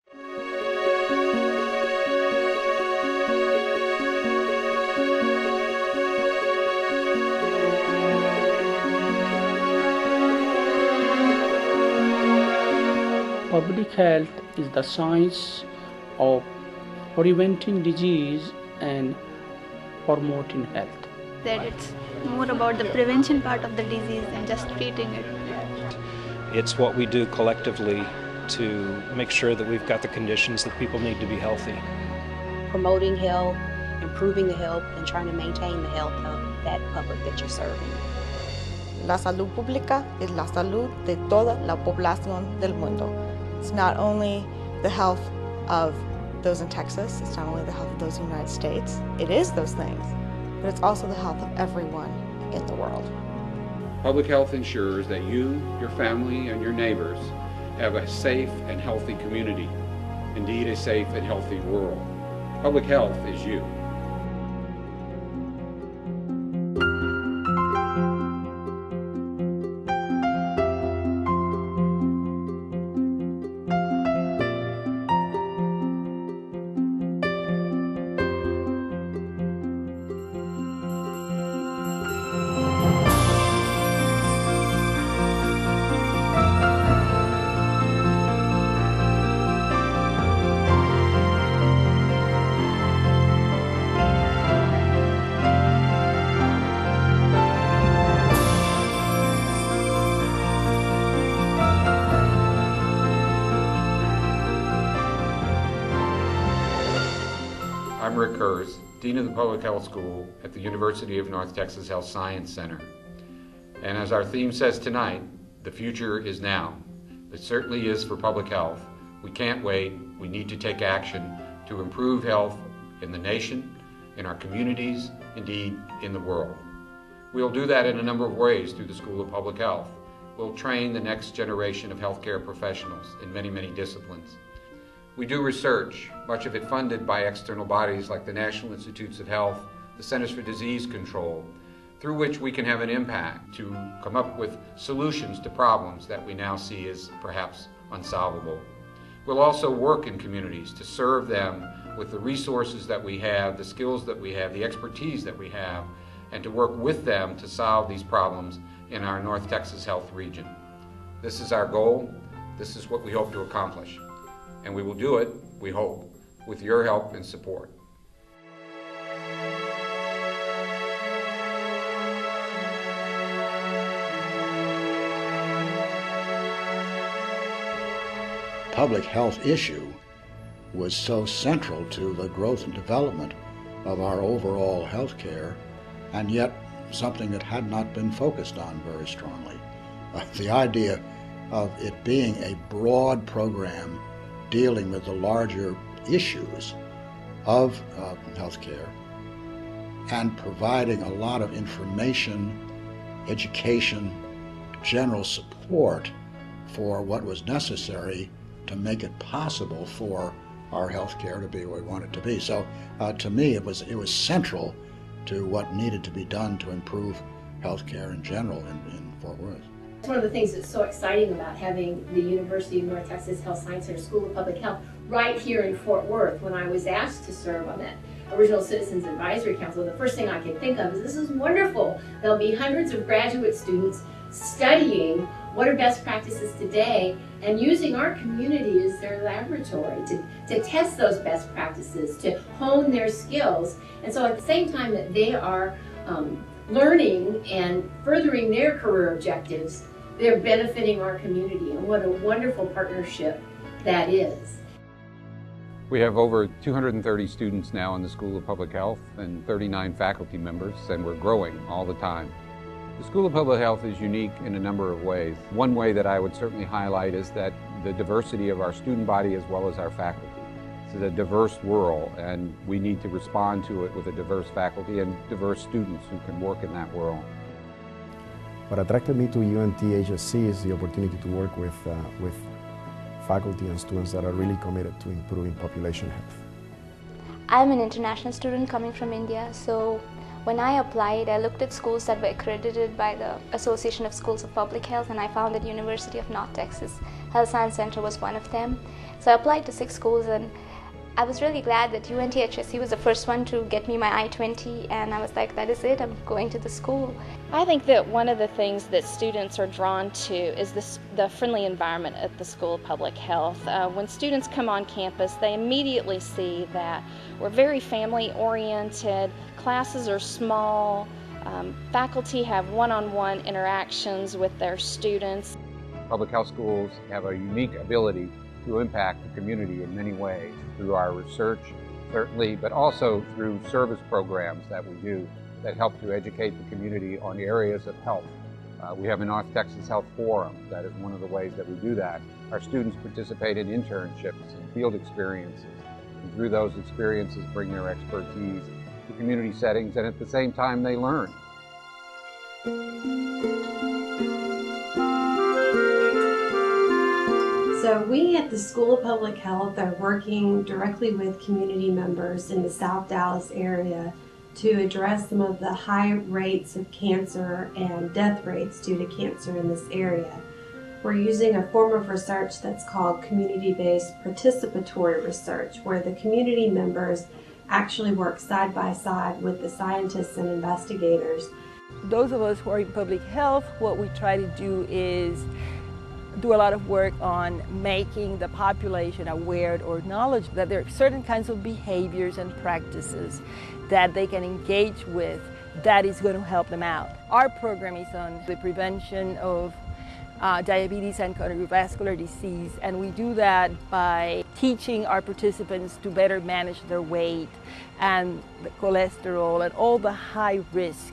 Public health is the science of preventing disease and promoting health. That it's more about the prevention part of the disease than just treating it. It's what we do collectively to make sure that we've got the conditions that people need to be healthy. Promoting health, improving the health, and trying to maintain the health of that public that you're serving. La salud pública es la salud de toda la población del mundo. It's not only the health of those in Texas, it's not only the health of those in the United States, it is those things, but it's also the health of everyone in the world. Public health ensures that you, your family, and your neighbors have a safe and healthy community, indeed a safe and healthy world. Public health is you. I'm Rickhurst, Dean of the Public Health School at the University of North Texas Health Science Center. And as our theme says tonight, the future is now. It certainly is for public health. We can't wait. We need to take action to improve health in the nation, in our communities, indeed in the world. We'll do that in a number of ways through the School of Public Health. We'll train the next generation of healthcare professionals in many, many disciplines. We do research, much of it funded by external bodies like the National Institutes of Health, the Centers for Disease Control, through which we can have an impact to come up with solutions to problems that we now see as perhaps unsolvable. We'll also work in communities to serve them with the resources that we have, the skills that we have, the expertise that we have, and to work with them to solve these problems in our North Texas Health region. This is our goal. This is what we hope to accomplish. And we will do it, we hope, with your help and support. Public health issue was so central to the growth and development of our overall health care, and yet something that had not been focused on very strongly. The idea of it being a broad program dealing with the larger issues of healthcare and providing a lot of information, education, general support for what was necessary to make it possible for our healthcare to be what we want it to be. So to me, it was central to what needed to be done to improve healthcare in general in Fort Worth. One of the things that's so exciting about having the University of North Texas Health Science Center School of Public Health right here in Fort Worth, when I was asked to serve on that original Citizens Advisory Council, the first thing I could think of is this is wonderful. There'll be hundreds of graduate students studying what are best practices today and using our community as their laboratory to test those best practices, to hone their skills. And so at the same time that they are learning and furthering their career objectives, they're benefiting our community, and what a wonderful partnership that is. We have over 230 students now in the School of Public Health and 39 faculty members, and we're growing all the time. The School of Public Health is unique in a number of ways. One way that I would certainly highlight is that the diversity of our student body as well as our faculty. It's a diverse world, and we need to respond to it with a diverse faculty and diverse students who can work in that world. What attracted me to UNTHSC is the opportunity to work with faculty and students that are really committed to improving population health. I'm an international student coming from India, so When I applied, I looked at schools that were accredited by the Association of Schools of Public Health, and I found that University of North Texas Health Science Center was one of them. So I applied to 6 schools, and I was really glad that UNTHSC was the first one to get me my I-20, and I was like, that is it, I'm going to the school. I think that one of the things that students are drawn to is the friendly environment at the School of Public Health. When students come on campus, they immediately see that we're very family-oriented, classes are small, faculty have one-on-one interactions with their students. Public health schools have a unique ability to impact the community in many ways, through our research, certainly, but also through service programs that we do that help to educate the community on areas of health. We have a North Texas Health Forum. That is one of the ways that we do that. Our students participate in internships and field experiences, and through those experiences bring their expertise to community settings, and at the same time they learn. So we at the School of Public Health are working directly with community members in the South Dallas area to address some of the high rates of cancer and death rates due to cancer in this area. We're using a form of research that's called community-based participatory research, where the community members actually work side by side with the scientists and investigators. Those of us who are in public health, what we try to do is do a lot of work on making the population aware or knowledge that there are certain kinds of behaviors and practices that they can engage with that is going to help them out. Our program is on the prevention of diabetes and cardiovascular disease, and we do that by teaching our participants to better manage their weight and the cholesterol and all the high risk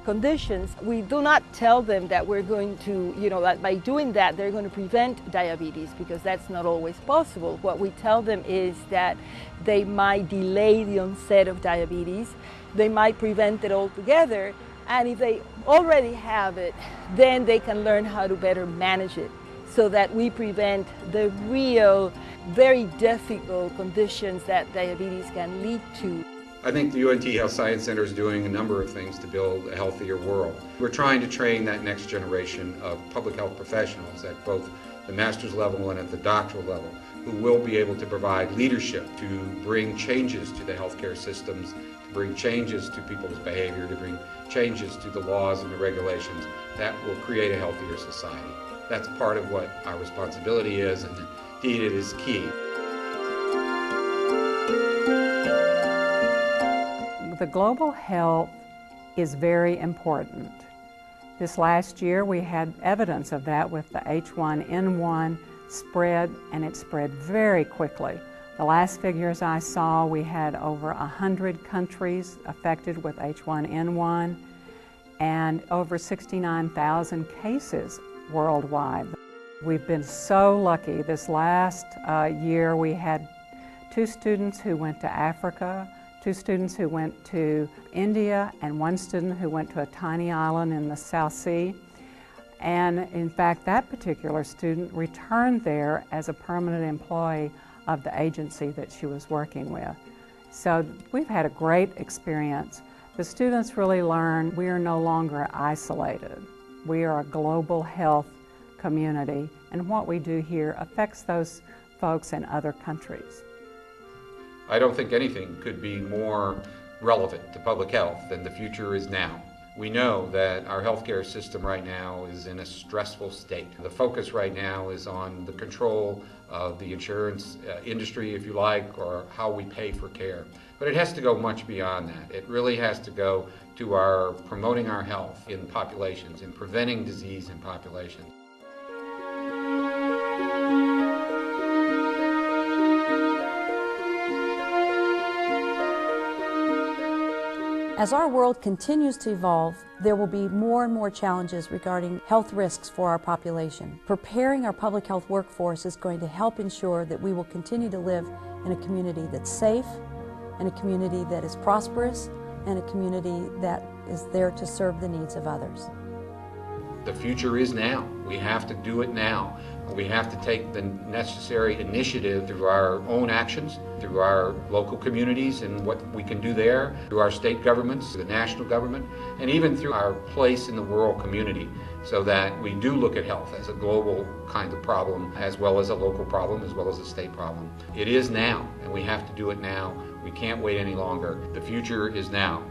conditions. We do not tell them that we're going to, that by doing that they're going to prevent diabetes, because that's not always possible. What we tell them is that they might delay the onset of diabetes, they might prevent it altogether, and if they already have it, then they can learn how to better manage it so that we prevent the real, very difficult conditions that diabetes can lead to. I think the UNT Health Science Center is doing a number of things to build a healthier world. We're trying to train that next generation of public health professionals at both the master's level and at the doctoral level, who will be able to provide leadership to bring changes to the healthcare systems, to bring changes to people's behavior, to bring changes to the laws and the regulations that will create a healthier society. That's part of what our responsibility is, and indeed it is key. The global health is very important. This last year we had evidence of that with the H1N1 spread, and it spread very quickly. The last figures I saw, we had over 100 countries affected with H1N1 and over 69,000 cases worldwide. We've been so lucky. This last year we had 2 students who went to Africa, 2 students who went to India, and 1 student who went to a tiny island in the South Sea. And in fact, that particular student returned there as a permanent employee of the agency that she was working with. So we've had a great experience. The students really learn we are no longer isolated. We are a global health community, and what we do here affects those folks in other countries. I don't think anything could be more relevant to public health than the future is now. We know that our healthcare system right now is in a stressful state. The focus right now is on the control of the insurance industry, if you like, or how we pay for care. But it has to go much beyond that. It really has to go to our promoting our health in populations, in preventing disease in populations. As our world continues to evolve, there will be more and more challenges regarding health risks for our population. Preparing our public health workforce is going to help ensure that we will continue to live in a community that's safe, in a community that is prosperous, and a community that is there to serve the needs of others. The future is now. We have to do it now. We have to take the necessary initiative through our own actions, through our local communities and what we can do there, through our state governments, the national government, and even through our place in the rural community, so that we do look at health as a global kind of problem, as well as a local problem, as well as a state problem. It is now, and we have to do it now. We can't wait any longer. The future is now.